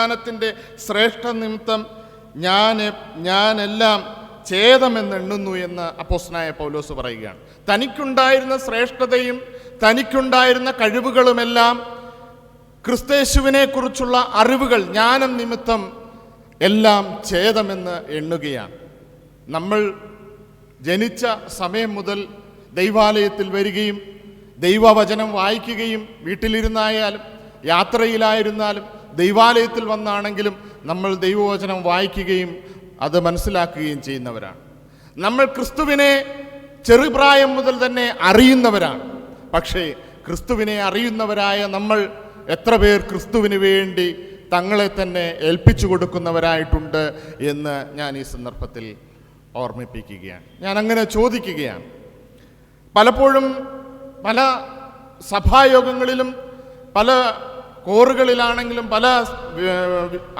ജ്ഞാനത്തിൻ്റെ ശ്രേഷ്ഠ നിമിത്തം ഞാനെല്ലാം ഛേദമെന്നെണ്ണുന്നു എന്ന് അപ്പോസ്തലനായ പൗലോസ് പറയുകയാണ്. തനിക്കുണ്ടായിരുന്ന ശ്രേഷ്ഠതയും തനിക്കുണ്ടായിരുന്ന കഴിവുകളുമെല്ലാം ക്രിസ്തയേശുവിനെ കുറിച്ചുള്ള അറിവുകൾ ജ്ഞാനം നിമിത്തം എല്ലാം ഛേദമെന്ന് എണ്ണുകയാണ്. നമ്മൾ ജനിച്ച സമയം മുതൽ ദൈവാലയത്തിൽ വരികയും ദൈവവചനം വായിക്കുകയും വീട്ടിലിരുന്നായാലും യാത്രയിലായിരുന്നാലും ദൈവാലയത്തിൽ വന്നാണെങ്കിലും നമ്മൾ ദൈവവചനം വായിക്കുകയും അത് മനസ്സിലാക്കുകയും ചെയ്യുന്നവരാണ്. നമ്മൾ ക്രിസ്തുവിനെ ചെറുപ്രായം മുതൽ തന്നെ അറിയുന്നവരാണ്. പക്ഷേ ക്രിസ്തുവിനെ അറിയുന്നവരായ നമ്മൾ എത്ര പേർ ക്രിസ്തുവിന് വേണ്ടി തങ്ങളെ തന്നെ ഏൽപ്പിച്ചു കൊടുക്കുന്നവരായിട്ടുണ്ട് എന്ന് ഞാൻ ഈ സന്ദർഭത്തിൽ ഓർമ്മിപ്പിക്കുകയാണ്. ഞാൻ അങ്ങനെ ചോദിക്കുകയാണ്. പലപ്പോഴും പല സഭായോഗങ്ങളിലും പല കോറുകളിലാണെങ്കിലും പല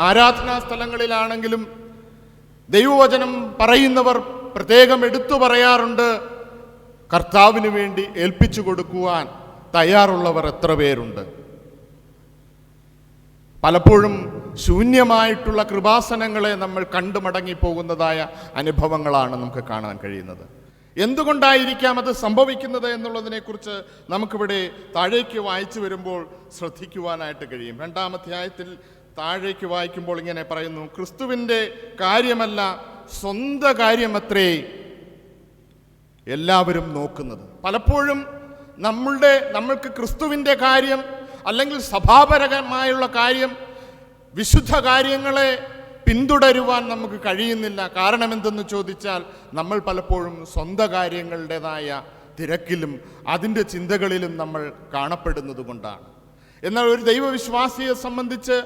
ആരാധനാ സ്ഥലങ്ങളിലാണെങ്കിലും ദൈവവചനം പറയുന്നവർ പ്രത്യേകം എടുത്തു പറയാറുണ്ട്, കർത്താവിന് വേണ്ടി ഏൽപ്പിച്ചു കൊടുക്കുവാൻ തയ്യാറുള്ളവർ എത്ര പേരുണ്ട്. പലപ്പോഴും ശൂന്യമായിട്ടുള്ള കൃപാസനങ്ങളെ നമ്മൾ കണ്ടു മടങ്ങിപ്പോകുന്നതായ അനുഭവങ്ങളാണ് നമുക്ക് കാണാൻ കഴിയുന്നത്. എന്തുകൊണ്ടായിരിക്കാം അത് സംഭവിക്കുന്നത് എന്നുള്ളതിനെക്കുറിച്ച് നമുക്കിവിടെ താഴേക്ക് വായിച്ചു വരുമ്പോൾ ശ്രദ്ധിക്കുവാനായിട്ട് കഴിയും. 2-ാം അധ്യായത്തിൽ താഴേക്ക് വായിക്കുമ്പോൾ ഇങ്ങനെ പറയുന്നു, ക്രിസ്തുവിൻ്റെ കാര്യമല്ല സ്വന്തം കാര്യമത്രേ എല്ലാവരും നോക്കുന്നത്. പലപ്പോഴും നമ്മൾക്ക് ക്രിസ്തുവിൻ്റെ കാര്യം അല്ലെങ്കിൽ സഭാപരമായുള്ള കാര്യം, വിശുദ്ധ കാര്യങ്ങളെ പിന്തുടരുവാൻ നമുക്ക് കഴിയുന്നില്ല. കാരണം എന്തെന്ന് ചോദിച്ചാൽ നമ്മൾ പലപ്പോഴും സ്വന്തം കാര്യങ്ങളുടേതായ തിരക്കിലും അതിൻ്റെ ചിന്തകളിലും നമ്മൾ കാണപ്പെടുന്നത് കൊണ്ടാണ്. എന്നാൽ ഒരു ദൈവവിശ്വാസിയെ സംബന്ധിച്ച്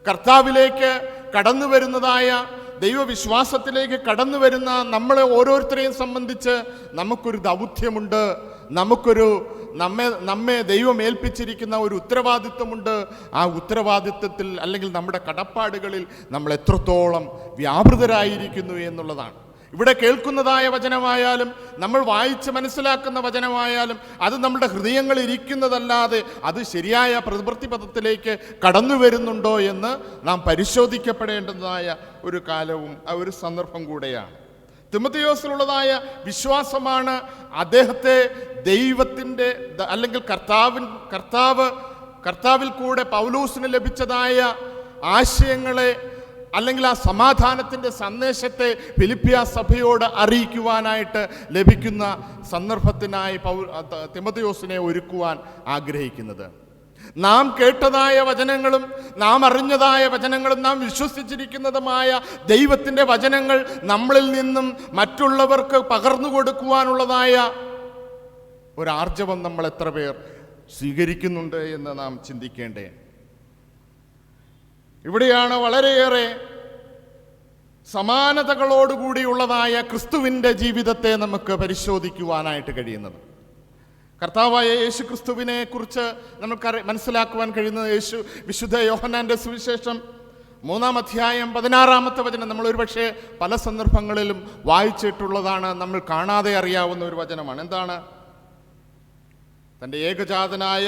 കർത്താവിലേക്ക് കടന്നു വരുന്നതായ ദൈവവിശ്വാസത്തിലേക്ക് കടന്നു വരുന്ന നമ്മളെ ഓരോരുത്തരെയും സംബന്ധിച്ച് നമുക്കൊരു ദൗത്യമുണ്ട്, നമ്മെ ദൈവം ഏൽപ്പിച്ചിരിക്കുന്ന ഒരു ഉത്തരവാദിത്വമുണ്ട്. ആ ഉത്തരവാദിത്വത്തിൽ അല്ലെങ്കിൽ നമ്മുടെ കടപ്പാടുകളിൽ നമ്മൾ എത്രത്തോളം വ്യാപൃതരായിരിക്കുന്നു എന്നുള്ളതാണ്. ഇവിടെ കേൾക്കുന്നതായ വചനമായാലും നമ്മൾ വായിച്ച് മനസ്സിലാക്കുന്ന വചനമായാലും അത് നമ്മുടെ ഹൃദയങ്ങളിൽ ഇരിക്കുന്നതല്ലാതെ അത് ശരിയായ പ്രവൃത്തിപഥത്തിലേക്ക് കടന്നു വരുന്നുണ്ടോ എന്ന് നാം പരിശോധിക്കപ്പെടേണ്ടതായ ഒരു കാലവും ഒരു സന്ദർഭം കൂടെയാണ്. തിമോഥെയോസിലുള്ളതായ വിശ്വാസമാണ് അദ്ദേഹത്തെ ദൈവത്തിൻ്റെ അല്ലെങ്കിൽ കർത്താവിൽ കൂടെ പൗലോസിന് ലഭിച്ചതായ ആശയങ്ങളെ അല്ലെങ്കിൽ ആ സമാധാനത്തിൻ്റെ സന്ദേശത്തെ ഫിലിപ്പിയ സഭയോട് അറിയിക്കുവാനായിട്ട് ലഭിക്കുന്ന സന്ദർഭത്തിനായി തിമോഥെയോസിനെ ഒരുക്കുവാൻ ആഗ്രഹിക്കുന്നത്. നാം കേട്ടതായ വചനങ്ങളും നാം അറിഞ്ഞതായ വചനങ്ങളും നാം വിശ്വസിച്ചിരിക്കുന്നതുമായ ദൈവത്തിൻ്റെ വചനങ്ങൾ നമ്മളിൽ നിന്നും മറ്റുള്ളവർക്ക് പകർന്നു കൊടുക്കുവാനുള്ളതായ ഒരാർജവം നമ്മൾ എത്ര പേർ സ്വീകരിക്കുന്നുണ്ട് എന്ന് നാം ചിന്തിക്കേണ്ടേ. ഇവിടെയാണ് വളരെയേറെ സമാനതകളോടുകൂടിയുള്ളതായ ക്രിസ്തുവിൻ്റെ ജീവിതത്തെ നമുക്ക് പരിശോധിക്കുവാനായിട്ട് കഴിയുന്നത്. കർത്താവായ യേശു ക്രിസ്തുവിനെ കുറിച്ച് നമുക്ക് മനസ്സിലാക്കുവാൻ കഴിയുന്നത് വിശുദ്ധ യോഹന്നാൻ്റെ സുവിശേഷം 3-ാം അധ്യായം 16-ാമത്തെ വചനം നമ്മൾ ഒരുപക്ഷെ പല സന്ദർഭങ്ങളിലും വായിച്ചിട്ടുള്ളതാണ്, നമ്മൾ കാണാതെ അറിയാവുന്ന ഒരു വചനമാണ്. എന്താണ്? തൻ്റെ ഏകജാതനായ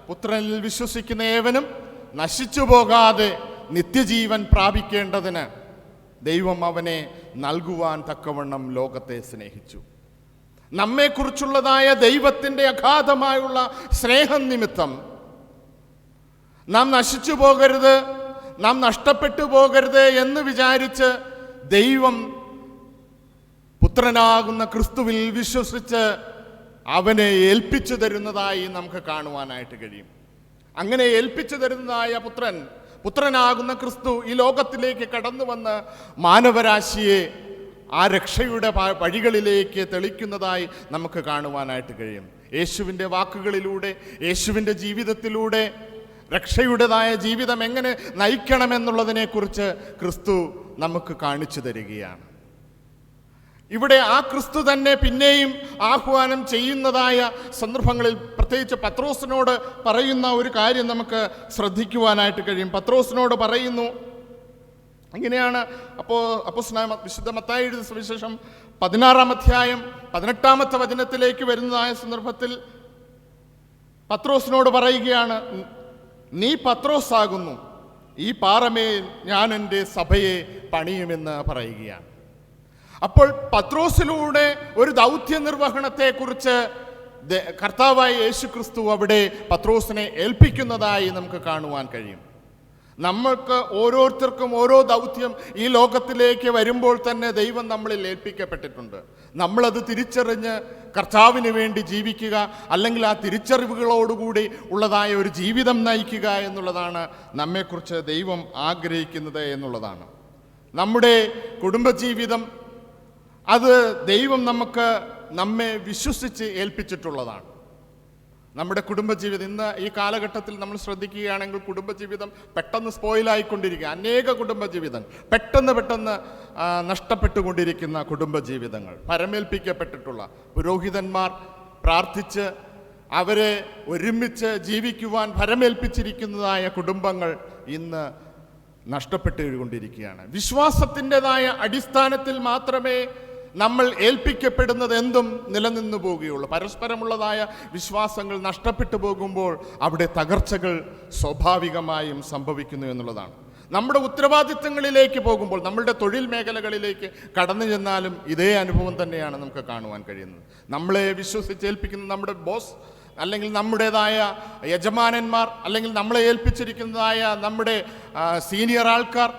പുത്രനിൽ വിശ്വസിക്കുന്ന ഏവനും നശിച്ചു പോകാതെ നിത്യജീവൻ പ്രാപിക്കേണ്ടതിന് ദൈവം അവനെ നൽകുവാൻ തക്കവണ്ണം ലോകത്തെ സ്നേഹിച്ചു. നമ്മെക്കുറിച്ചുള്ളതായ ദൈവത്തിൻ്റെ അഗാധമായുള്ള സ്നേഹം നിമിത്തം നാം നശിച്ചു പോകരുത്, നാം നഷ്ടപ്പെട്ടു പോകരുത് എന്ന് വിചാരിച്ച് ദൈവം പുത്രനാകുന്ന ക്രിസ്തുവിൽ വിശ്വസിച്ച് അവനെ ഏൽപ്പിച്ചു തരുന്നതായി നമുക്ക് കാണുവാനായിട്ട് കഴിയും. അങ്ങനെ ഏൽപ്പിച്ചു തരുന്നതായ പുത്രനാകുന്ന ക്രിസ്തു ഈ ലോകത്തിലേക്ക് കടന്നു വന്ന് മാനവരാശിയെ ആ രക്ഷയുടെ വഴികളിലേക്ക് തെളിക്കുന്നതായി നമുക്ക് കാണുവാനായിട്ട് കഴിയും. യേശുവിൻ്റെ വാക്കുകളിലൂടെ, യേശുവിൻ്റെ ജീവിതത്തിലൂടെ രക്ഷയുടേതായ ജീവിതം എങ്ങനെ നയിക്കണമെന്നുള്ളതിനെക്കുറിച്ച് ക്രിസ്തു നമുക്ക് കാണിച്ചു തരികയാണ്. ഇവിടെ ആ ക്രിസ്തു തന്നെ പിന്നെയും ആഹ്വാനം ചെയ്യുന്നതായ സന്ദർഭങ്ങളിൽ പ്രത്യേകിച്ച് പത്രോസിനോട് പറയുന്ന ഒരു കാര്യം നമുക്ക് ശ്രദ്ധിക്കുവാനായിട്ട് കഴിയും. പത്രോസിനോട് പറയുന്നു, അങ്ങനെയാണ് അപ്പോസ്തലനായ വിശുദ്ധ മത്തായി എഴുതിയ സുവിശേഷം 16-ാം അധ്യായം 18-ാമത്തെ വചനത്തിലേക്ക് വരുന്നതായ സന്ദർഭത്തിൽ പത്രോസിനോട് പറയുകയാണ്, നീ പത്രോസാകുന്നു, ഈ പാറമേൽ ഞാൻ എൻ്റെ സഭയെ പണിയുമെന്ന് പറയുകയാണ്. അപ്പോൾ പത്രോസിലൂടെ ഒരു ദൗത്യ നിർവഹണത്തെക്കുറിച്ച് കർത്താവായ യേശു ക്രിസ്തു അവിടെ പത്രോസിനെ ഏൽപ്പിക്കുന്നതായി നമുക്ക് കാണുവാൻ കഴിയും. നമ്മൾക്ക് ഓരോരുത്തർക്കും ഓരോ ദൗത്യം ഈ ലോകത്തിലേക്ക് വരുമ്പോൾ തന്നെ ദൈവം നമ്മളിൽ ഏൽപ്പിക്കപ്പെട്ടിട്ടുണ്ട്. നമ്മളത് തിരിച്ചറിഞ്ഞ് കർത്താവിന് വേണ്ടി ജീവിക്കുക, അല്ലെങ്കിൽ ആ തിരിച്ചറിവുകളോടുകൂടി ഉള്ളതായ ഒരു ജീവിതം നയിക്കുക എന്നുള്ളതാണ് നമ്മെക്കുറിച്ച് ദൈവം ആഗ്രഹിക്കുന്നത് എന്നുള്ളതാണ്. നമ്മുടെ കുടുംബജീവിതം അത് ദൈവം നമ്മെ വിശ്വസിച്ച് ഏൽപ്പിച്ചിട്ടുള്ളതാണ്. നമ്മുടെ കുടുംബജീവിതം ഇന്ന് ഈ കാലഘട്ടത്തിൽ നമ്മൾ ശ്രദ്ധിക്കുകയാണെങ്കിൽ കുടുംബജീവിതം പെട്ടെന്ന് സ്പോയിലായിക്കൊണ്ടിരിക്കുക. അനേക കുടുംബജീവിതം പെട്ടെന്ന് നഷ്ടപ്പെട്ടുകൊണ്ടിരിക്കുന്ന കുടുംബജീവിതങ്ങൾ, പരമേൽപ്പിക്കപ്പെട്ടിട്ടുള്ള പുരോഹിതന്മാർ പ്രാർത്ഥിച്ച് അവരെ ഒരുമിച്ച് ജീവിക്കുവാൻ പരമേൽപ്പിച്ചിരിക്കുന്നതായ കുടുംബങ്ങൾ ഇന്ന് നഷ്ടപ്പെട്ടുകൊണ്ടിരിക്കുകയാണ്. വിശ്വാസത്തിൻ്റെതായ അടിസ്ഥാനത്തിൽ മാത്രമേ നമ്മൾ ഏൽപ്പിക്കപ്പെടുന്നത് എന്തും നിലനിന്നു പോവുകയുള്ളൂ. പരസ്പരമുള്ളതായ വിശ്വാസങ്ങൾ നഷ്ടപ്പെട്ടു പോകുമ്പോൾ അവിടെ തകർച്ചകൾ സ്വാഭാവികമായും സംഭവിക്കുന്നു എന്നുള്ളതാണ്. നമ്മുടെ ഉത്തരവാദിത്തങ്ങളിലേക്ക് പോകുമ്പോൾ, നമ്മളുടെ തൊഴിൽ മേഖലകളിലേക്ക് കടന്നു ചെന്നാലും ഇതേ അനുഭവം തന്നെയാണ് നമുക്ക് കാണുവാൻ കഴിയുന്നത്. നമ്മളെ വിശ്വസിച്ചേൽപ്പിക്കുന്ന നമ്മുടെ ബോസ്, അല്ലെങ്കിൽ നമ്മുടേതായ യജമാനന്മാർ, അല്ലെങ്കിൽ നമ്മളെ ഏൽപ്പിച്ചിരിക്കുന്നതായ നമ്മുടെ സീനിയർ ആൾക്കാർ,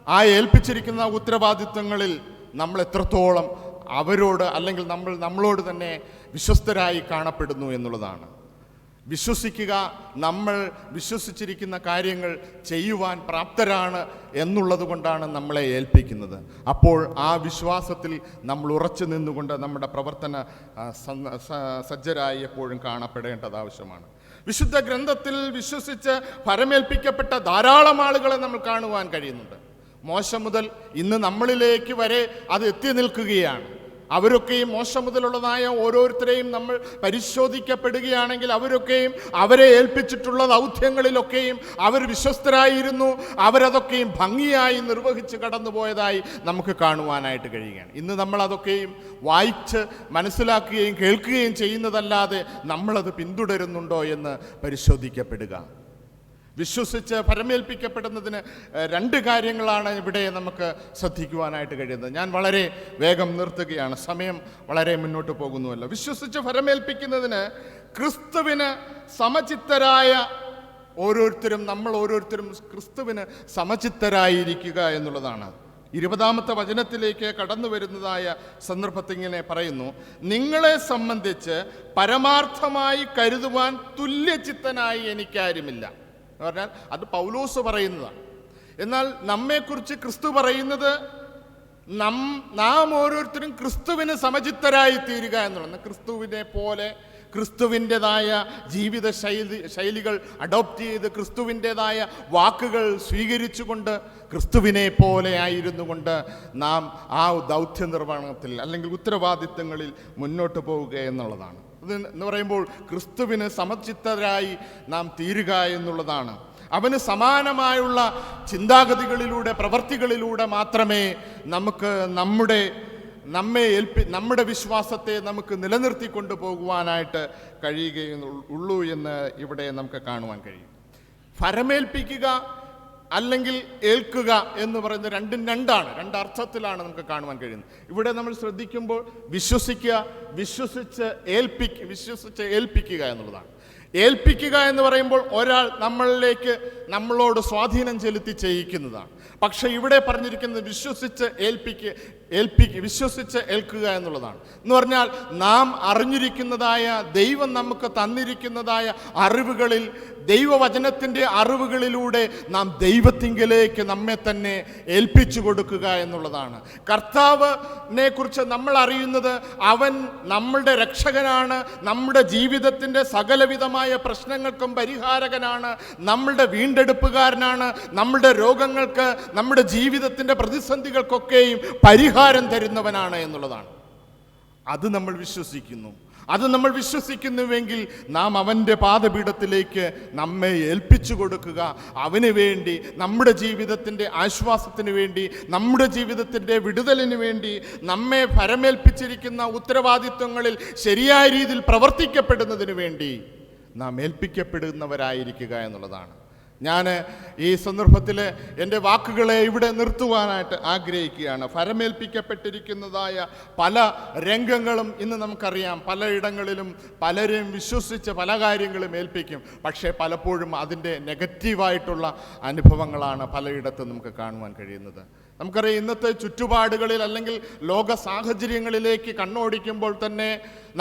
ആ ഏൽപ്പിച്ചിരിക്കുന്ന ഉത്തരവാദിത്തങ്ങളിൽ നമ്മൾ എത്രത്തോളം അവരോട് അല്ലെങ്കിൽ നമ്മളോട് തന്നെ വിശ്വസ്തരായി കാണപ്പെടുന്നു എന്നുള്ളതാണ്. വിശ്വസിക്കുക, നമ്മൾ വിശ്വസിച്ചിരിക്കുന്ന കാര്യങ്ങൾ ചെയ്യുവാൻ പ്രാപ്തരാണ് എന്നുള്ളത് കൊണ്ടാണ് നമ്മളെ ഏൽപ്പിക്കുന്നത്. അപ്പോൾ ആ വിശ്വാസത്തിൽ നമ്മൾ ഉറച്ചു നിന്നുകൊണ്ട് നമ്മുടെ പ്രവർത്തന സജ്ജരായി എപ്പോഴും കാണപ്പെടേണ്ടത് ആവശ്യമാണ്. വിശുദ്ധ ഗ്രന്ഥത്തിൽ വിശ്വസിച്ച് പരമേൽപ്പിക്കപ്പെട്ട ധാരാളം ആളുകളെ നമ്മൾ കാണുവാൻ കഴിയുന്നുണ്ട്. മോശ മുതൽ ഇന്ന് നമ്മളിലേക്ക് വരെ അത് എത്തി നിൽക്കുകയാണ്. അവരൊക്കെയും മോശ മുതലുള്ളതായ ഓരോരുത്തരെയും നമ്മൾ പരിശോധിക്കപ്പെടുകയാണെങ്കിൽ അവരെ ഏൽപ്പിച്ചിട്ടുള്ള ദൗത്യങ്ങളിലൊക്കെയും അവർ വിശ്വസ്തരായിരുന്നു. അവരതൊക്കെയും ഭംഗിയായി നിർവഹിച്ച് കടന്നുപോയതായി നമുക്ക് കാണുവാനായിട്ട് കഴിയുകയാണ്. ഇന്ന് നമ്മൾ അതൊക്കെയും വായിച്ച് മനസ്സിലാക്കുകയും കേൾക്കുകയും ചെയ്യുന്നതല്ലാതെ നമ്മളത് പിന്തുടരുന്നുണ്ടോ എന്ന് പരിശോധിക്കപ്പെടുക. വിശ്വസിച്ച് പരമേൽപ്പിക്കപ്പെടുന്നതിന് രണ്ട് കാര്യങ്ങളാണ് ഇവിടെ നമുക്ക് ശ്രദ്ധിക്കുവാനായിട്ട് കഴിയുന്നത്. ഞാൻ വളരെ വേഗം നിർത്തുകയാണ്, സമയം വളരെ മുന്നോട്ട് പോകുന്നുവല്ലോ. വിശ്വസിച്ച് പരമേൽപ്പിക്കുന്നതിന് ക്രിസ്തുവിന് സമചിത്തരായ നമ്മൾ ഓരോരുത്തരും ക്രിസ്തുവിന് സമചിത്തരായിരിക്കുക എന്നുള്ളതാണ്. 20-ാമത്തെ വചനത്തിലേക്ക് കടന്നു വരുന്നതായ സന്ദർഭത്തിൽ ഇങ്ങനെ പറയുന്നു: നിങ്ങളെ സംബന്ധിച്ച് പരമാർത്ഥമായി കരുതുവാൻ തുല്യചിത്തനായി എനിക്കാരുമില്ല. എന്ന് പറഞ്ഞാൽ അത് പൗലോസ് പറയുന്നതാണ്. എന്നാൽ നമ്മെക്കുറിച്ച് ക്രിസ്തു പറയുന്നത് നാം ഓരോരുത്തരും ക്രിസ്തുവിന് സമചിത്തരായി തീരുക എന്നുള്ളത്. ക്രിസ്തുവിനെ പോലെ ക്രിസ്തുവിൻ്റെതായ ജീവിത ശൈലികൾ അഡോപ്റ്റ് ചെയ്ത് ക്രിസ്തുവിൻ്റെതായ വാക്കുകൾ സ്വീകരിച്ചുകൊണ്ട് ക്രിസ്തുവിനെ പോലെ ആയിരുന്നു കൊണ്ട് നാം ആ ദൗത്യ നിർവഹണത്തിൽ അല്ലെങ്കിൽ ഉത്തരവാദിത്തങ്ങളിൽ മുന്നോട്ട് പോവുക എന്നുള്ളതാണ്. അത് എന്ന് പറയുമ്പോൾ ക്രിസ്തുവിന് സമചിത്തരായി നാം തീരുക എന്നുള്ളതാണ്. അവന് സമാനമായുള്ള ചിന്താഗതികളിലൂടെ പ്രവൃത്തികളിലൂടെ മാത്രമേ നമുക്ക് നമ്മുടെ വിശ്വാസത്തെ നമുക്ക് നിലനിർത്തിക്കൊണ്ടു പോകുവാനായിട്ട് കഴിയുകയുള്ളൂ എന്ന് ഇവിടെ നമുക്ക് കാണുവാൻ കഴിയും. ഫരമേൽപ്പിക്കുക അല്ലെങ്കിൽ ഏൽക്കുക എന്ന് പറയുന്നത് രണ്ടും രണ്ടർത്ഥത്തിലാണ് നമുക്ക് കാണുവാൻ കഴിയുന്നത്. ഇവിടെ നമ്മൾ ശ്രദ്ധിക്കുമ്പോൾ വിശ്വസിച്ച് ഏൽപ്പിക്കുക എന്നുള്ളതാണ്. ഏൽപ്പിക്കുക എന്ന് പറയുമ്പോൾ ഒരാൾ നമ്മളോട് സ്വാധീനം ചെലുത്തി ചെയ്യിക്കുന്നതാണ്. പക്ഷെ ഇവിടെ പറഞ്ഞിരിക്കുന്നത് വിശ്വസിച്ച് ഏൽക്കുക എന്നുള്ളതാണ്. എന്ന് പറഞ്ഞാൽ നാം അറിഞ്ഞിരിക്കുന്നതായ ദൈവം നമുക്ക് തന്നിരിക്കുന്നതായ അറിവുകളിൽ, ദൈവവചനത്തിൻ്റെ അറിവുകളിലൂടെ നാം ദൈവത്തിങ്കലേക്ക് നമ്മെ തന്നെ ഏൽപ്പിച്ചു കൊടുക്കുക എന്നുള്ളതാണ്. കർത്താവിനെ കുറിച്ച് നമ്മൾ അറിയുന്നത് അവൻ നമ്മളുടെ രക്ഷകനാണ്, നമ്മുടെ ജീവിതത്തിൻ്റെ സകലവിധമായ പ്രശ്നങ്ങൾക്കും പരിഹാരകനാണ്, നമ്മളുടെ വീണ്ടെടുപ്പുകാരനാണ്, നമ്മളുടെ രോഗങ്ങൾക്ക്, നമ്മുടെ ജീവിതത്തിൻ്റെ പ്രതിസന്ധികൾക്കൊക്കെയും പരിഹാരം തരുന്നവനാണ് എന്നുള്ളതാണ്. അത് നമ്മൾ വിശ്വസിക്കുന്നുവെങ്കിൽ നാം അവൻ്റെ പാദപീഠത്തിലേക്ക് നമ്മെ ഏൽപ്പിച്ചു കൊടുക്കുക. അവന് വേണ്ടി, നമ്മുടെ ജീവിതത്തിൻ്റെ ആശ്വാസത്തിന് വേണ്ടി, നമ്മുടെ ജീവിതത്തിൻ്റെ വിടുതലിന് വേണ്ടി നമ്മെ പരമേൽപ്പിച്ചിരിക്കുന്ന ഉത്തരവാദിത്വങ്ങളിൽ ശരിയായ രീതിയിൽ പ്രവർത്തിക്കപ്പെടുന്നതിന് വേണ്ടി നാം ഏൽപ്പിക്കപ്പെടുന്നവരായിരിക്കുക എന്നുള്ളതാണ്. ഞാൻ ഈ സന്ദർഭത്തിൽ എൻ്റെ വാക്കുകളെ ഇവിടെ നിർത്തുവാനായിട്ട് ആഗ്രഹിക്കുകയാണ്. ഫരമേൽപ്പിക്കപ്പെട്ടിരിക്കുന്നതായ പല രംഗങ്ങളും ഇന്ന് നമുക്കറിയാം. പലയിടങ്ങളിലും പലരെയും വിശ്വസിച്ച് പല കാര്യങ്ങളും ഏൽപ്പിക്കും. പക്ഷേ പലപ്പോഴും അതിൻ്റെ നെഗറ്റീവായിട്ടുള്ള അനുഭവങ്ങളാണ് പലയിടത്തും നമുക്ക് കാണുവാൻ കഴിയുന്നത്. നമുക്കറിയാം, ഇന്നത്തെ ചുറ്റുപാടുകളിൽ അല്ലെങ്കിൽ ലോക സാഹചര്യങ്ങളിലേക്ക് കണ്ണോടിക്കുമ്പോൾ തന്നെ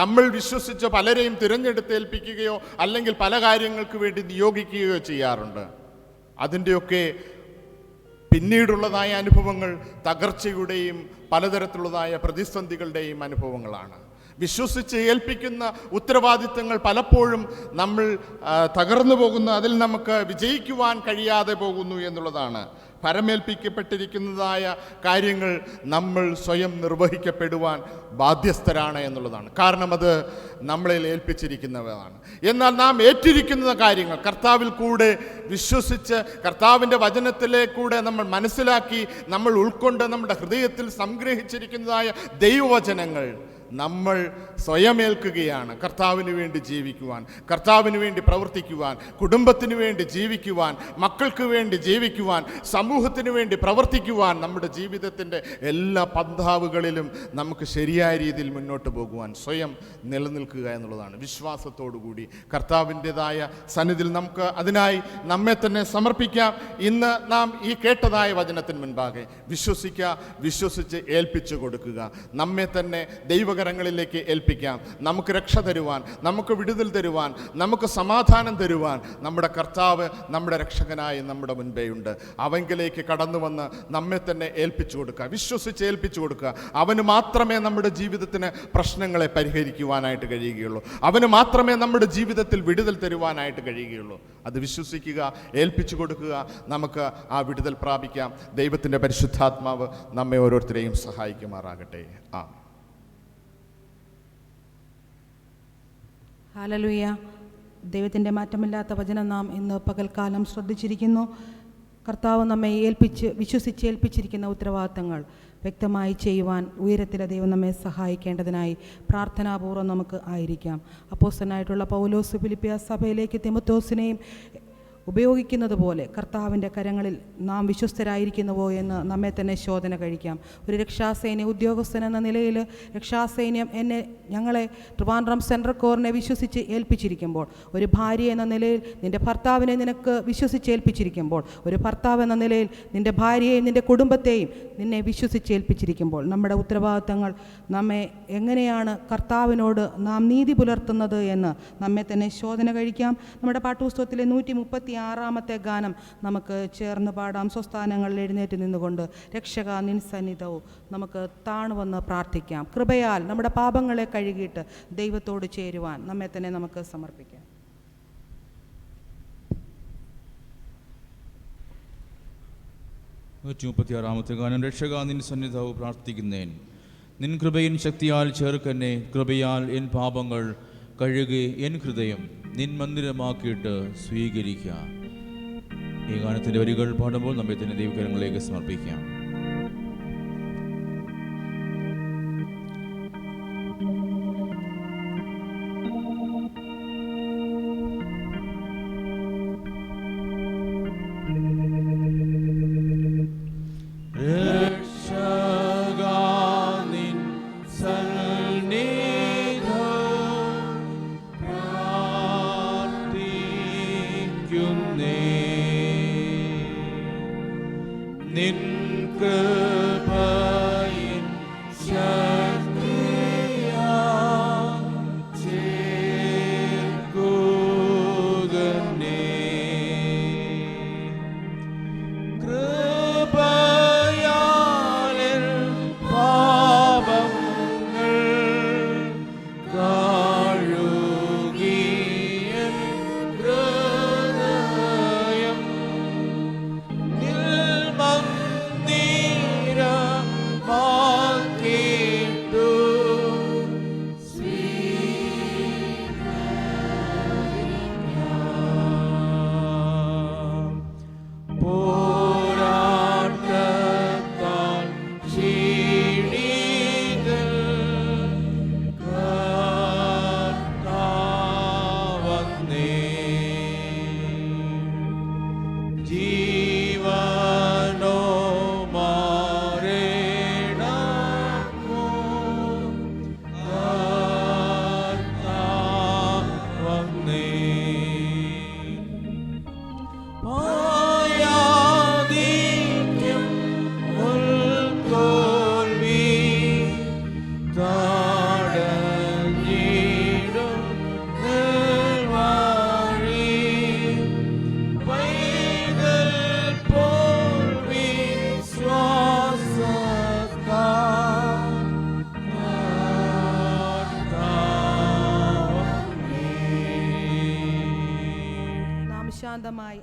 നമ്മൾ വിശ്വസിച്ച് പലരെയും തിരഞ്ഞെടുത്തേൽപ്പിക്കുകയോ അല്ലെങ്കിൽ പല കാര്യങ്ങൾക്ക് വേണ്ടി നിയോഗിക്കുകയോ ചെയ്യാറുണ്ട്. അതിൻ്റെയൊക്കെ പിന്നീടുള്ളതായ അനുഭവങ്ങൾ തകർച്ചയുടെയും പലതരത്തിലുള്ളതായ പ്രതിസന്ധികളുടെയും അനുഭവങ്ങളാണ്. വിശ്വസിച്ച് ഏൽപ്പിക്കുന്ന ഉത്തരവാദിത്തങ്ങൾ പലപ്പോഴും നമ്മൾ തകർന്നു പോകുന്ന, അതിൽ നമുക്ക് വിജയിക്കുവാൻ കഴിയാതെ പോകുന്നു എന്നുള്ളതാണ്. ഫരമേൽപ്പിക്കപ്പെട്ടിരിക്കുന്നതായ കാര്യങ്ങൾ നമ്മൾ സ്വയം നിർവഹിക്കപ്പെടുവാൻ ബാധ്യസ്ഥരാണ് എന്നുള്ളതാണ്. കാരണം അത് നമ്മളിൽ ഏൽപ്പിച്ചിരിക്കുന്നവയാണ്. എന്നാൽ നാം ഏറ്റിരിക്കുന്ന കാര്യങ്ങൾ കർത്താവിൽ കൂടെ വിശ്വസിച്ച് കർത്താവിൻ്റെ വചനത്തിലേക്കൂടെ നമ്മൾ മനസ്സിലാക്കി നമ്മൾ ഉൾക്കൊണ്ട് നമ്മുടെ ഹൃദയത്തിൽ സംഗ്രഹിച്ചിരിക്കുന്നതായ ദൈവവചനങ്ങൾ നമ്മൾ സ്വയം ഏൽക്കുകയാണ്. കർത്താവിന് വേണ്ടി ജീവിക്കുവാൻ, കർത്താവിന് വേണ്ടി പ്രവർത്തിക്കുവാൻ, കുടുംബത്തിന് വേണ്ടി ജീവിക്കുവാൻ, മക്കൾക്ക് വേണ്ടി ജീവിക്കുവാൻ, സമൂഹത്തിന് വേണ്ടി പ്രവർത്തിക്കുവാൻ, നമ്മുടെ ജീവിതത്തിൻ്റെ എല്ലാ പന്ഥാവുകളിലും നമുക്ക് ശരിയായ രീതിയിൽ മുന്നോട്ട് പോകുവാൻ സ്വയം നിലനിൽക്കുക എന്നുള്ളതാണ്. വിശ്വാസത്തോടുകൂടി കർത്താവിൻ്റെതായ സന്നിധിയിൽ നമുക്ക് അതിനായി നമ്മെ തന്നെ സമർപ്പിക്കാം. ഇന്ന് നാം ഈ കേട്ടതായ വചനത്തിന് മുൻപാകെ വിശ്വസിച്ച് ഏൽപ്പിച്ചു കൊടുക്കുക. നമ്മെ തന്നെ ദൈവകരങ്ങളിലേക്ക് ഏൽപ്പിക്കാം. നമുക്ക് രക്ഷ തരുവാൻ, നമുക്ക് വിടുതൽ തരുവാൻ, നമുക്ക് സമാധാനം തരുവാൻ നമ്മുടെ കർത്താവ്, നമ്മുടെ രക്ഷകനായി നമ്മുടെ മുൻപേ ഉണ്ട്. അവങ്കിലേക്ക് കടന്നു വന്ന് നമ്മെ തന്നെ ഏൽപ്പിച്ചു കൊടുക്കുക, വിശ്വസിച്ച് ഏൽപ്പിച്ചു കൊടുക്കുക. അവന് മാത്രമേ നമ്മുടെ ജീവിതത്തിന് പ്രശ്നങ്ങളെ പരിഹരിക്കുവാനായിട്ട് കഴിയുകയുള്ളൂ. അവന് മാത്രമേ നമ്മുടെ ജീവിതത്തിൽ വിടുതൽ തരുവാനായിട്ട് കഴിയുകയുള്ളൂ. അത് വിശ്വസിക്കുക, ഏൽപ്പിച്ചു കൊടുക്കുക. നമുക്ക് ആ വിടുതൽ പ്രാപിക്കാം. ദൈവത്തിൻ്റെ പരിശുദ്ധാത്മാവ് നമ്മെ ഓരോരുത്തരെയും സഹായിക്കുമാറാകട്ടെ. ആമേൻ. ഹല്ലേലൂയ. ദൈവത്തിൻ്റെ മാറ്റമില്ലാത്ത വചനം നാം ഇന്ന് പകൽക്കാലം ശ്രദ്ധിച്ചിരിക്കുന്നു. കർത്താവ് നമ്മെ വിശ്വസിച്ച് ഏൽപ്പിച്ചിരിക്കുന്ന ഉത്തരവാദിത്തങ്ങൾ വ്യക്തമായി ചെയ്യുവാൻ ഉയരത്തിലെ ദൈവം നമ്മെ സഹായിക്കേണ്ടതിനായി പ്രാർത്ഥനാപൂർവ്വം നമുക്ക് ആയിരിക്കാം. അപ്പോസ്തലനായിട്ടുള്ള പൗലോസ് ഫിലിപ്പിയ സഭയിലേക്ക് തിമോഥെയോസിനെയും ഉപയോഗിക്കുന്നത് പോലെ കർത്താവിൻ്റെ കരങ്ങളിൽ നാം വിശ്വസ്തരായിരിക്കുന്നുവോ എന്ന് നമ്മെ തന്നെ ശോധന കഴിക്കാം. ഒരു രക്ഷാസൈന്യ ഉദ്യോഗസ്ഥൻ എന്ന നിലയിൽ രക്ഷാസൈന്യം ഞങ്ങളെ ട്രിവാൻഡ്രം സെൻട്രൽ കോറിനെ വിശ്വസിച്ച് ഏൽപ്പിച്ചിരിക്കുമ്പോൾ, ഒരു ഭാര്യ എന്ന നിലയിൽ നിൻ്റെ ഭർത്താവിനെ നിനക്ക് വിശ്വസിച്ച് ഏൽപ്പിച്ചിരിക്കുമ്പോൾ, ഒരു ഭർത്താവ് എന്ന നിലയിൽ നിൻ്റെ ഭാര്യയെയും നിൻ്റെ കുടുംബത്തെയും നിന്നെ വിശ്വസിച്ച് ഏൽപ്പിച്ചിരിക്കുമ്പോൾ, നമ്മുടെ ഉത്തരവാദിത്തങ്ങൾ നമ്മെ എങ്ങനെയാണ് കർത്താവിനോട് നാം നീതി പുലർത്തുന്നത് എന്ന് നമ്മെ തന്നെ ശോധന കഴിക്കാം. നമ്മുടെ പാഠപുസ്തകത്തിലെ 136-ാമത്തെ ഗാനം നമുക്ക് ചേർന്ന് പാടാം. സ്വസ്ഥാനങ്ങളിൽ എഴുന്നേറ്റ് നിന്നുകൊണ്ട് രക്ഷക നിൻ സന്നിധവും നമുക്ക് താണുവന്ന് പ്രാർത്ഥിക്കാം. കൃപയാൽ നമ്മുടെ പാപങ്ങളെ കഴുകിയിട്ട് ദൈവത്തോട് ചേരുവാൻ നമ്മെ തന്നെ നമുക്ക് സമർപ്പിക്കാം. ഗാനം. രക്ഷക നിൻ സന്നിധവും പ്രാർത്ഥിക്കുന്നേൻ, നിൻ കൃപയിൻ ശക്തിയാൽ ചേർക്കന്നെ, കൃപയാൽ എൻ പാപങ്ങൾ കഴുകി എൻ ഹൃദയം നിൻ മന്ദിരമാക്കിയിട്ട് സ്വീകരിക്കുക. ഈ ഗാനത്തിൻ്റെ വരികൾ പാടുമ്പോൾ നമ്മെ തന്നെ ദൈവകരങ്ങളിലേക്ക് സമർപ്പിക്കാം. ശാന്തമായി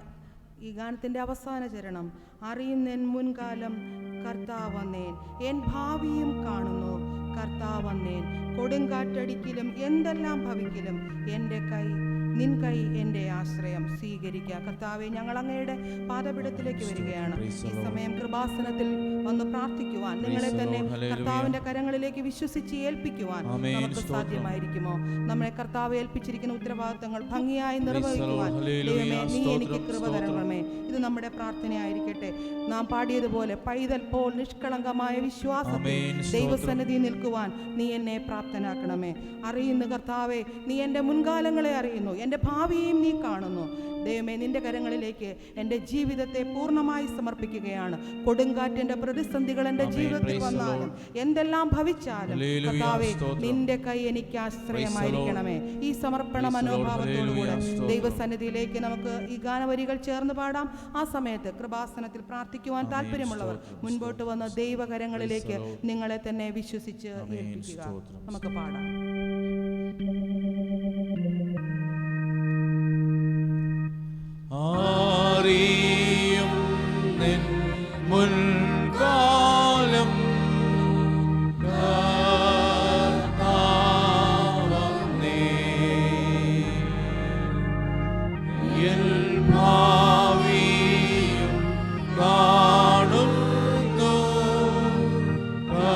ഈ ഗാനത്തിൻ്റെ അവസാന ചരണം. അറിയുന്നെൻ മുൻകാലം കർത്താവന്നേൻ, എൻ ഭാവിയും കാണുന്നു കർത്താവന്നേൻ. കൊടുങ്കാറ്റടിക്കിലും എന്തെല്ലാം ഭവിക്കിലും എൻ്റെ കൈ നിൻ കൈ എൻ്റെ ആശ്രയം. സ്വീകരിക്കുക കർത്താവെ. ഞങ്ങൾ അങ്ങയുടെ പാദപീഠത്തിലേക്ക് വരികയാണ്. ഈ സമയം കൃപാസനത്തിൽ വന്ന് പ്രാർത്ഥിക്കുവാൻ, നിങ്ങളെ തന്നെ കർത്താവിൻ്റെ കരങ്ങളിലേക്ക് വിശ്വസിച്ച് ഏൽപ്പിക്കുവാൻ നമുക്ക് സാധ്യമായിരിക്കുമോ? നമ്മളെ കർത്താവ് ഏൽപ്പിച്ചിരിക്കുന്ന ഉത്തരവാദിത്തങ്ങൾ ഭംഗിയായി നിർവഹിക്കുവാൻ ദൈവമേ നീ എനിക്ക് കൃപ തരണമേ. ഇത് നമ്മുടെ പ്രാർത്ഥനയായിരിക്കട്ടെ. നാം പാടിയതുപോലെ പൈതൽ പോൽ നിഷ്കളങ്കമായ വിശ്വാസത്തിൽ ദൈവസന്നിധി നിൽക്കുവാൻ നീ എന്നെ പ്രാപ്തനാക്കണമേ. അറിയുന്നു കർത്താവെ, നീ എൻ്റെ മുൻകാലങ്ങളെ അറിയുന്നു, എൻ്റെ ഭാവിയെയും നീ കാണുന്നു. ദൈവമേ, നിന്റെ കരങ്ങളിലേക്ക് എൻ്റെ ജീവിതത്തെ പൂർണ്ണമായി സമർപ്പിക്കുകയാണ്. കൊടുങ്കാറ്റിൻ്റെ പ്രതിസന്ധികൾ എൻ്റെ ജീവിതത്തിൽ വന്നാലും എന്തെല്ലാം ഭവിച്ചാലും കർത്താവേ നിന്റെ കൈ എനിക്ക് ആശ്രയമായിരിക്കണമേ. ഈ സമർപ്പണ മനോഭാവത്തോടുകൂടെ ദൈവസന്നിധിയിലേക്ക് നമുക്ക് ഈ ഗാനവരികൾ ചേർന്ന് പാടാം. ആ സമയത്ത് കൃപാസനത്തിൽ പ്രാർത്ഥിക്കുവാൻ താല്പര്യമുള്ളവർ മുൻപോട്ട് വന്ന് ദൈവകരങ്ങളിലേക്ക് നിങ്ങളെ തന്നെ വിശ്വസിച്ച് ഏൽപ്പിക്കുക. നമുക്ക് പാടാം. അറിയും നിൻ മുൻകാലം കർത്താവന്നേ, എൻ ഭാവിയും കാണുന്നു കർത്താവന്നേ.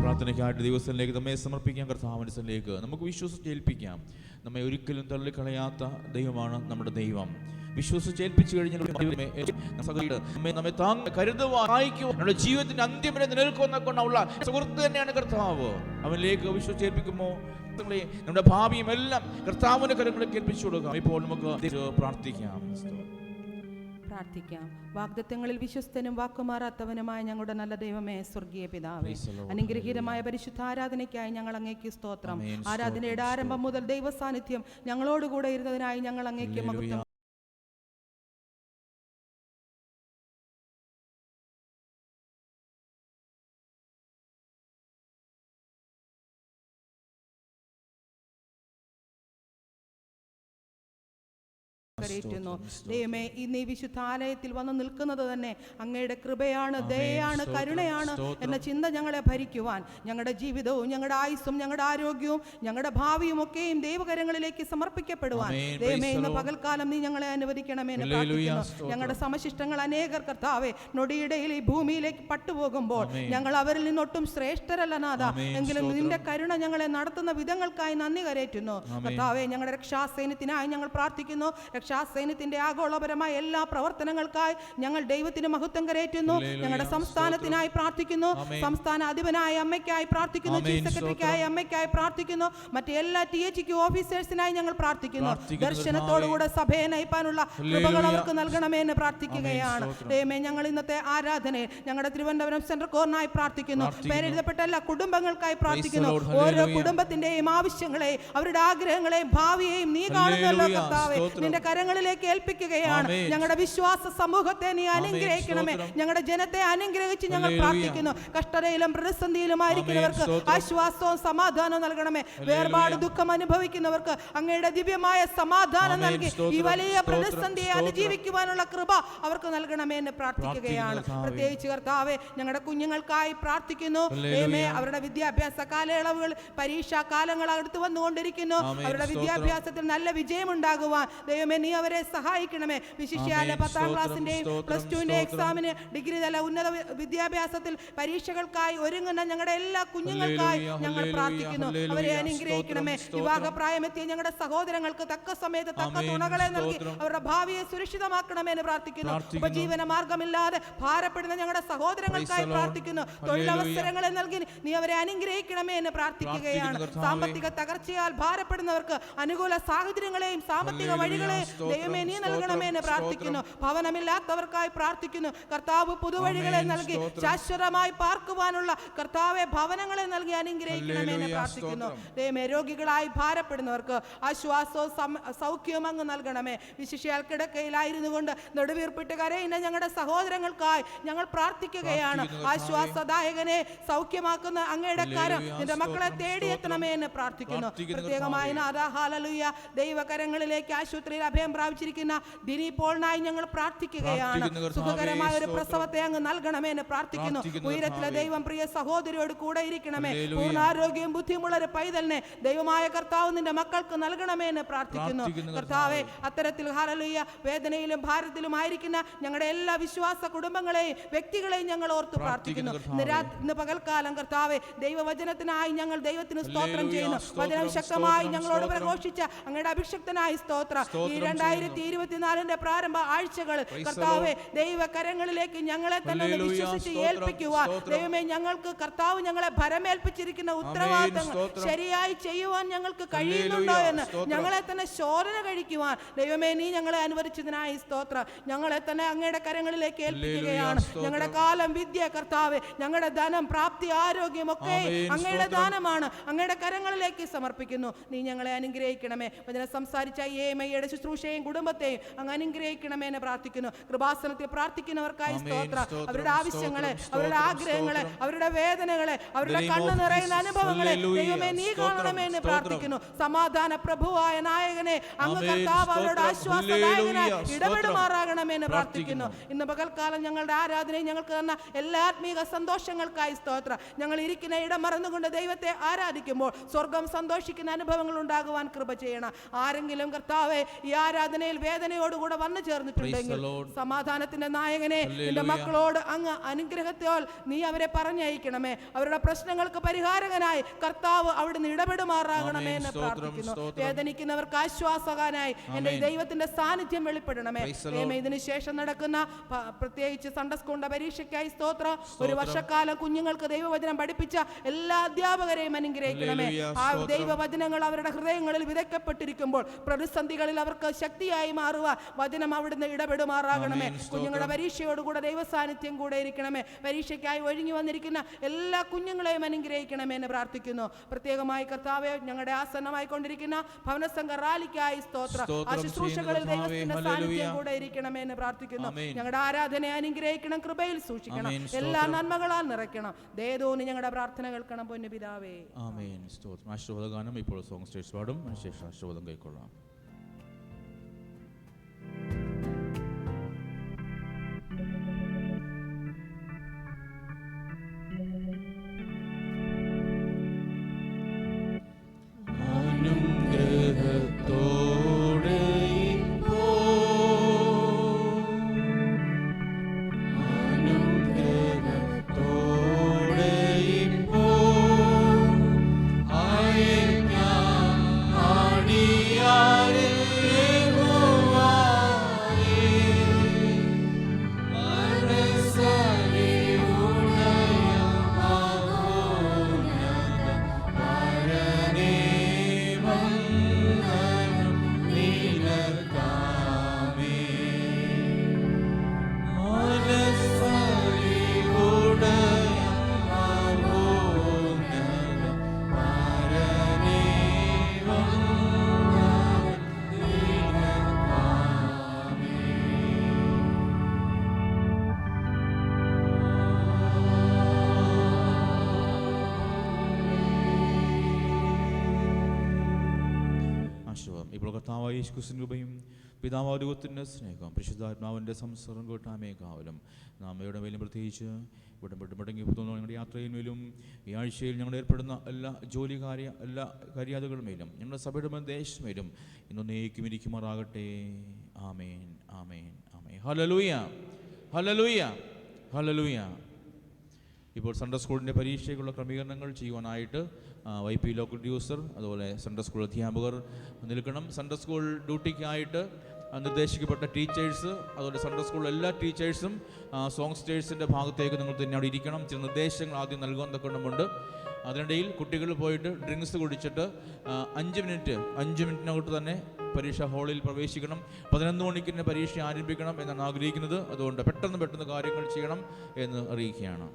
പ്രാർത്ഥനയ്ക്കായിട്ട് ദിവസത്തിലേക്ക് നമ്മെ സമർപ്പിക്കാം. കർത്താവിൻ്റെ സ്ഥലത്തേക്ക് നമുക്ക് വിശ്വസിച്ച് ഏൽപ്പിക്കാം. നമ്മെ ഒരിക്കലും തള്ളിക്കളയാത്ത ദൈവമാണ് നമ്മുടെ ദൈവം. വിശ്വസിച്ച് ഏൽപ്പിച്ചു കഴിഞ്ഞാൽ നമ്മെ കരുതുവാൻ സഹായിക്കുവാൻ നമ്മുടെ ജീവിതത്തിന്റെ അന്ത്യം വരെ നിലനിൽക്കുന്ന കൊണ്ടുള്ള സുഹൃത്ത് തന്നെയാണ് കർത്താവ്. അവനിലേക്ക് വിശ്വസിച്ച് ഏൽപ്പിക്കുമ്പോൾ നമ്മുടെ ഭാവിയും എല്ലാം കർത്താവിന്റെ കരങ്ങളിലേക്ക് ഏൽപ്പിച്ചു കൊടുക്കാം. ഇപ്പോൾ നമുക്ക് പ്രാർത്ഥിക്കാം. വാഗ്ദത്തങ്ങളിൽ വിശ്വസ്തനും വാക്കുമാറാത്തവനുമായ ഞങ്ങളുടെ നല്ല ദൈവമേ, സ്വർഗീയ പിതാവേ, അനുഗ്രഹീതമായ പരിശുദ്ധ ആരാധനയ്ക്കായി ഞങ്ങൾ അങ്ങേക്ക് സ്തോത്രം. ആരാധനയുടെ ആരംഭം മുതൽ ദൈവ സാന്നിധ്യം ഞങ്ങളോടുകൂടെ ഇരുന്നതിനായി ഞങ്ങൾ അങ്ങേക്ക് മഹത്വം കരയറ്റുന്നു. ദൈവമേ, ഇന്ന് ഈ വിശുദ്ധാലയത്തിൽ വന്ന് നിൽക്കുന്നത് തന്നെ അങ്ങയുടെ കൃപയാണ്, ദയയാണ്, കരുണയാണ് എന്ന ചിന്ത ഞങ്ങളെ ഭരിക്കുവാൻ, ഞങ്ങളുടെ ജീവിതവും ഞങ്ങളുടെ ആയുസ്സും ഞങ്ങളുടെ ആരോഗ്യവും ഞങ്ങളുടെ ഭാവിയും ഒക്കെയും ദൈവകരങ്ങളിലേക്ക് സമർപ്പിക്കപ്പെടുവാൻ ദൈവമേ ഇന്ന് പകൽക്കാലം നീ ഞങ്ങളെ അനുവദിക്കണമേ എന്ന് പ്രാർത്ഥിക്കുന്നു. ഞങ്ങളുടെ സമശിഷ്ടങ്ങൾ അനേകർ കർത്താവേ നൊടിയിടയിൽ ഈ ഭൂമിയിലേക്ക് പട്ടുപോകുമ്പോൾ ഞങ്ങൾ അവരിൽ നിന്നൊട്ടും ശ്രേഷ്ഠരല്ല നാഥ, എങ്കിലും നിന്റെ കരുണ ഞങ്ങളെ നടത്തുന്ന വിധങ്ങൾക്കായി നന്ദി കരയറ്റുന്നു. കർത്താവേ, ഞങ്ങളുടെ രക്ഷാസൈന്യത്തിനായി ഞങ്ങൾ പ്രാർത്ഥിക്കുന്നു. രക്ഷാസൈന്യത്തിന്റെ ആഗോളപരമായ എല്ലാ പ്രവർത്തനങ്ങൾക്കായി ഞങ്ങൾ ദൈവത്തിന് മഹത്വം കരയറ്റുന്നു. ഞങ്ങളുടെ സംസ്ഥാനത്തിനായി പ്രാർത്ഥിക്കുന്നു. സംസ്ഥാന അധിപനായ അമ്മയ്ക്കായി പ്രാർത്ഥിക്കുന്നു. ചീഫ് സെക്രട്ടറിക്കായി അമ്മയ്ക്കായി പ്രാർത്ഥിക്കുന്നു. മറ്റ് എല്ലാ THQ ഓഫീസേഴ്സിനായി ഞങ്ങൾ പ്രാർത്ഥിക്കുന്നു. ദർശനത്തോടുകൂടെ സഭയെ നയിപ്പാനുള്ള കൃപകൾ അവർക്ക് നൽകണമേ എന്ന് പ്രാർത്ഥിക്കുകയാണ്. ദൈവമേ, ഞങ്ങൾ ഇന്നത്തെ ആരാധനയിൽ ഞങ്ങളുടെ തിരുവനന്തപുരം സെൻട്രൽ കോറിനായി പ്രാർത്ഥിക്കുന്നു. പേരെഴുതപ്പെട്ട എല്ലാ കുടുംബങ്ങൾക്കായി പ്രാർത്ഥിക്കുന്നു. ഓരോ കുടുംബത്തിന്റെയും ആവശ്യങ്ങളെയും അവരുടെ ആഗ്രഹങ്ങളെയും ഭാവിയെയും നീ കാണുന്നല്ലോ കർത്താവേ. നിന്റെ കരങ്ങളിലേക്ക് ഏൽപ്പിക്കുകയാണ്. ഞങ്ങളുടെ വിശ്വാസ സമൂഹത്തെ നീ അനുഗ്രഹിക്കണമേ. ഞങ്ങളുടെ ജനത്തെ അനുഗ്രഹിച്ച് ഞങ്ങൾ പ്രാർത്ഥിക്കുന്നു. കഷ്ടതയിലും പ്രതിസന്ധിയിലും ആയിരിക്കുന്നവർക്ക് ആശ്വാസവും സമാധാനവും നൽകണമേ. വേർപാട് ദുഃഖം അനുഭവിക്കുന്നവർക്ക് അങ്ങയുടെ ദിവ്യമായ സമാധാനം നൽകി ഈ വലിയ പ്രതിസന്ധിയെ അതിജീവിക്കുവാനുള്ള കൃപ അവർക്ക് നൽകണമേ എന്ന് പ്രാർത്ഥിക്കുകയാണ്. പ്രത്യേകിച്ച് കർത്താവേ, ഞങ്ങളുടെ കുഞ്ഞുങ്ങൾക്കായി പ്രാർത്ഥിക്കുന്നു. അവരുടെ വിദ്യാഭ്യാസ കാലയളവുകൾ, പരീക്ഷാ കാലങ്ങൾ അടുത്ത് വന്നുകൊണ്ടിരിക്കുന്നു. അവരുടെ വിദ്യാഭ്യാസത്തിൽ നല്ല വിജയമുണ്ടാകുവാൻ ദൈവമേ നീ നീ അവരെ സഹായിക്കണമേ. വിശിഷ്യാല 10ാം ക്ലാസ്സിന്റെയും +2 എക്സാമിന്, ഡിഗ്രി തല ഉന്നത വിദ്യാഭ്യാസത്തിൽ പരീക്ഷകൾക്കായി ഒരുങ്ങുന്ന ഞങ്ങളുടെ എല്ലാ കുഞ്ഞുങ്ങൾക്കായി ഞങ്ങൾ പ്രാർത്ഥിക്കുന്നു. അവരെ അനുഗ്രഹിക്കണമേ. വിവാഹപ്രായമെത്തിയ ഞങ്ങളുടെ സഹോദരങ്ങൾക്ക് തക്ക സമയത്ത് തക്ക തുണകളെ നൽകി അവരുടെ ഭാവിയെ സുരക്ഷിതമാക്കണമേ എന്ന് പ്രാർത്ഥിക്കുന്നു. ഉപജീവന മാർഗമില്ലാതെ ഭാരപ്പെടുന്ന ഞങ്ങളുടെ സഹോദരങ്ങൾക്കായി പ്രാർത്ഥിക്കുന്നു. തൊഴിലവസരങ്ങളെ നൽകി നീ അവരെ അനുഗ്രഹിക്കണമേ എന്ന് പ്രാർത്ഥിക്കുകയാണ്. സാമ്പത്തിക തകർച്ചയാൽ ഭാരപ്പെടുന്നവർക്ക് അനുകൂല സാഹചര്യങ്ങളെയും സാമ്പത്തിക വഴികളെയും ദൈവമേ നീ നൽകണമേ എന്ന് പ്രാർത്ഥിക്കുന്നു. ഭവനമില്ലാത്തവർക്കായി പ്രാർത്ഥിക്കുന്നു. കർത്താവ് പുതുവഴികളെ നൽകി ശാശ്വതമായി പാർക്കുവാനുള്ള കർത്താവെ ഭവനങ്ങളെ നൽകി അനുഗ്രഹിക്കണമേ എന്ന് പ്രാർത്ഥിക്കുന്നു. ദൈവമേ രോഗികളായി ഭാരപ്പെടുന്നവർക്ക് ആശ്വാസവും സൗഖ്യവും അങ്ങ് നൽകണമേ. വിശിഷ്യാൽ കിടക്കയിലായിരുന്നു കൊണ്ട് നെടുവീർപ്പിട്ട് കരയുന്ന ഞങ്ങളുടെ സഹോദരങ്ങൾക്കായി ഞങ്ങൾ പ്രാർത്ഥിക്കുകയാണ്. ആശ്വാസദായകനെ സൗഖ്യമാക്കുന്ന അങ്ങയുടെ കരം നിന്റെ മക്കളെ തേടിയെത്തണമേ എന്ന് പ്രാർത്ഥിക്കുന്നു. പ്രത്യേകമായി ഹല്ലേലൂയ ദൈവകരങ്ങളിലേക്ക് ആശുപത്രിയിൽ അഭയം പ്രാപിച്ചിരിക്കുന്ന ദിനി പോളിനായി ഞങ്ങൾ പ്രാർത്ഥിക്കുകയാണ്. സുഖകരമായ ഒരു പ്രസവത്തെ അങ്ങ് നൽകണമേ എന്ന് പ്രാർത്ഥിക്കുന്നു. ഉയരത്തിലെ ദൈവം പ്രിയ സഹോദരിയോട് കൂടെ ഇരിക്കണമേ. പൂർണ്ണാരോഗ്യവും ബുദ്ധിമുള്ള ഒരു പൈതലിനെ ദൈവമായ കർത്താവ് നിന്റെ മക്കൾക്ക് നൽകണമേ എന്ന് പ്രാർത്ഥിക്കുന്നു. കർത്താവെ അത്തരത്തിൽ ഹല്ലേലൂയ വേദനയിലും ഭാരത്തിലും ആയിരിക്കുന്ന ഞങ്ങളുടെ എല്ലാ വിശ്വാസ കുടുംബങ്ങളെയും വ്യക്തികളെയും ഞങ്ങൾ ഓർത്ത് പ്രാർത്ഥിക്കുന്നു. ഇന്ന് പകൽക്കാലം കർത്താവെ ദൈവവചനത്തിനായി ഞങ്ങൾ ദൈവത്തിന് സ്തോത്രം ചെയ്യുന്നു. വചനം ശക്തമായി ഞങ്ങളോട് പ്രഘോഷിച്ച അങ്ങയുടെ അഭിഷക്തനായി സ്തോത്രം. ഈ 2024 പ്രാരംഭ ആഴ്ചകൾ കർത്താവെ ദൈവകരങ്ങളിലേക്ക് ഞങ്ങളെ തന്നെ വിശ്വസിച്ച് ഏൽപ്പിക്കുവാൻ ദൈവമേ ഞങ്ങൾക്ക് കർത്താവ് ഞങ്ങളെ ഭരമേൽപ്പിച്ചിരിക്കുന്ന ഉത്തരവാദിത്തങ്ങൾ ശരിയായി ചെയ്യുവാൻ ഞങ്ങൾക്ക് കഴിയുന്നുണ്ടോ എന്ന് ഞങ്ങളെ തന്നെ ശോധന കഴിക്കുവാൻ ദൈവമേ നീ ഞങ്ങളെ അനുവദിച്ചതിനായി സ്തോത്രം. ഞങ്ങളെ തന്നെ അങ്ങയുടെ കരങ്ങളിലേക്ക് ഏൽപ്പിക്കുകയാണ്. ഞങ്ങളുടെ കാലം, വിദ്യ കർത്താവെ, ഞങ്ങളുടെ ധനം, പ്രാപ്തി, ആരോഗ്യം ഒക്കെ അങ്ങയുടെ ദാനമാണ്. അങ്ങയുടെ കരങ്ങളിലേക്ക് സമർപ്പിക്കുന്നു. നീ ഞങ്ങളെ അനുഗ്രഹിക്കണമേ. വചനം സംസാരിച്ച ഏമയുടെ ശുശ്രൂഷയും കുടുംബത്തെയും അങ്ങ് അനുഗ്രഹിക്കണമേ എന്ന് പ്രാർത്ഥിക്കുന്നു. കൃപാസനത്തിൽ പ്രാർത്ഥിക്കുന്നവർക്കായി സ്തോത്രം. അവരുടെ ആവശ്യങ്ങളെ, അവരുടെ ആഗ്രഹങ്ങളെ, അവരുടെ വേദനകളെ, അവരുടെ കണ്ണു നിറയുന്ന അനുഭവങ്ങളെ ദൈവമേ നീ കാണണമേ എന്ന് പ്രാർത്ഥിക്കുന്നു. സമാധാന പ്രഭുവായ നായകനെ അങ്ങ് കർത്താവ് അവരുടെ ആശ്വാസദായകനായി ഇടപെടുമാറാകണമേ എന്ന് പ്രാർത്ഥിക്കുന്നു. ഇന്ന് പകൽക്കാലം ഞങ്ങളുടെ ആരാധനയും ഞങ്ങൾക്ക് തന്ന എല്ലാ ആത്മീക സന്തോഷങ്ങൾക്കായി സ്തോത്രം. ഞങ്ങൾ ഇരിക്കുന്ന ഇടം മറന്നുകൊണ്ട് ദൈവത്തെ ആരാധിക്കുമ്പോൾ സ്വർഗം സന്തോഷിക്കുന്ന അനുഭവങ്ങൾ ഉണ്ടാകുവാൻ കൃപ ചെയ്യണം. ആരെങ്കിലും കർത്താവെ ഈ ആരാധനയിൽ വേദനയോടുകൂടെ വന്നു ചേർന്നിട്ടുണ്ടെങ്കിൽ സമാധാനത്തിന്റെ നായകനെ നിന്റെ മക്കളോട് അങ്ങ് അനുഗ്രഹത്തോൽ നീ അവരെ പറഞ്ഞയക്കണമേ. അവരുടെ പ്രശ്നങ്ങൾക്ക് പരിഹാരകനായി കർത്താവ് അവിടുന്ന് ഇടപെടുമാറാകണമേ എന്ന് പ്രാർത്ഥിക്കുന്നു. വേദനിക്കുന്നവർക്ക് ആശ്വാസകനായി എന്റെ ദൈവത്തിന്റെ സാന്നിധ്യം വെളിപ്പെടണമേ. ഇതിനു ശേഷം നടക്കുന്ന പ്രത്യേകിച്ച് സൺഡേ സ്കൂളിന്റെ പരീക്ഷയ്ക്കായി സ്തോത്രം. ഒരു വർഷക്കാലം കുഞ്ഞുങ്ങൾക്ക് ദൈവവചനം പഠിപ്പിച്ച എല്ലാ അധ്യാപകരെയും അനുഗ്രഹിക്കണമേ. ആ ദൈവവചനങ്ങൾ അവരുടെ ഹൃദയങ്ങളിൽ വിതയ്ക്കപ്പെട്ടിരിക്കുമ്പോൾ പ്രതിസന്ധികളിൽ അവർക്ക് ശക്തിയായി മാറുവാൻ വചനം അവിടുന്ന് ഇടപെടുമാറാകണമേ. കുഞ്ഞുങ്ങളുടെ പരീക്ഷയോടുകൂടെ ദൈവ സാന്നിധ്യം കൂടെ ഇരിക്കണമേ. പരീക്ഷയ്ക്കായി ഒഴിഞ്ഞു വന്നിരിക്കുന്ന എല്ലാ കുഞ്ഞുങ്ങളെയും അനുഗ്രഹിക്കണമേ എന്ന് പ്രാർത്ഥിക്കുന്നു. പ്രത്യേകമായി കർത്താവെ ഞങ്ങളുടെ ആസന്നമായി കൊണ്ടിരിക്കുന്ന ഭവനസംഘ റാലിക്കായി സ്തോത്രം. ആ ശുശ്രൂഷകളിൽ ദൈവത്തിന്റെ സാന്നിധ്യം കൂടെ ഇരിക്കണമേ എന്ന് പ്രാർത്ഥിക്കുന്നു. ഞങ്ങളുടെ ആരാധനയെ അനുഗ്രഹിക്കണം, കൃപയിൽ സൂക്ഷിക്കണം, എല്ലാ നന്മകളാൽ നിറയ്ക്കണം. ദയതോന്നി ഞങ്ങളുടെ പ്രാർത്ഥന കേൾക്കണം പൊന്നു പിതാവേ. ആമേൻ. സ്തോത്രം. ആശീർവാദഗാനം ഇപ്പോൾ സോങ് സ്റ്റേജ് പാടും. അതിനുശേഷം ആശീർവാദം കൈക്കൊള്ളാം. ഇപ്പോൾ കർത്താവായ യേശുക്രിസ്തുവിന്റെ കൃപയും പിതാവാരുവത്തിൻ്റെ സ്നേഹം പരിശുദ്ധാത്മാവിൻ്റെ സംസർഗം കൂട്ടാമേ കാവലും നാം ഇവിടെ മേലും പ്രത്യേകിച്ച് ഇവിടെ മടങ്ങി പോകുന്ന ഞങ്ങളുടെ യാത്രയിന്മേലും ഈ ആഴ്ചയിൽ ഞങ്ങൾ ഏർപ്പെടുന്ന എല്ലാ എല്ലാ കാര്യാതകളുമേലും ഞങ്ങളുടെ സഭയുടെ ദേശമേലും ഇന്നൊന്നേക്കും ഇരിക്കുമാറാകട്ടെ. Amen amen amen. Hallelujah hallelujah hallelujah. ഇപ്പോൾ സൺഡേ സ്കൂളിൻ്റെ പരീക്ഷയ്ക്കുള്ള ക്രമീകരണങ്ങൾ ചെയ്യുവാനായിട്ട് YP ലോക്കൽ ഡ്യൂസർ അതുപോലെ സൺഡേ സ്കൂൾ അധ്യാപകർ നിൽക്കണം. സൺഡേ സ്കൂൾ ഡ്യൂട്ടിക്കായിട്ട് നിർദ്ദേശിക്കപ്പെട്ട ടീച്ചേഴ്സ് അതുപോലെ സൺഡേ സ്കൂൾ എല്ലാ ടീച്ചേഴ്സും സോങ്സ്റ്റേഴ്സിൻ്റെ ഭാഗത്തേക്ക് നിങ്ങൾ തന്നെ അവിടെ ഇരിക്കണം. ചില നിർദ്ദേശങ്ങൾ ആദ്യം നൽകാൻ തക്കണമുണ്ട്. അതിനിടയിൽ കുട്ടികൾ പോയിട്ട് ഡ്രിങ്ക്സ് കുടിച്ചിട്ട് 5 മിനിറ്റിനകത്ത് തന്നെ പരീക്ഷാ ഹാളിൽ പ്രവേശിക്കണം. 11 മണിക്ക് തന്നെ പരീക്ഷ ആരംഭിക്കണം എന്നാണ് ആഗ്രഹിക്കുന്നത്. അതുകൊണ്ട് പെട്ടെന്ന് കാര്യങ്ങൾ ചെയ്യണം എന്ന് അറിയിക്കുകയാണ്.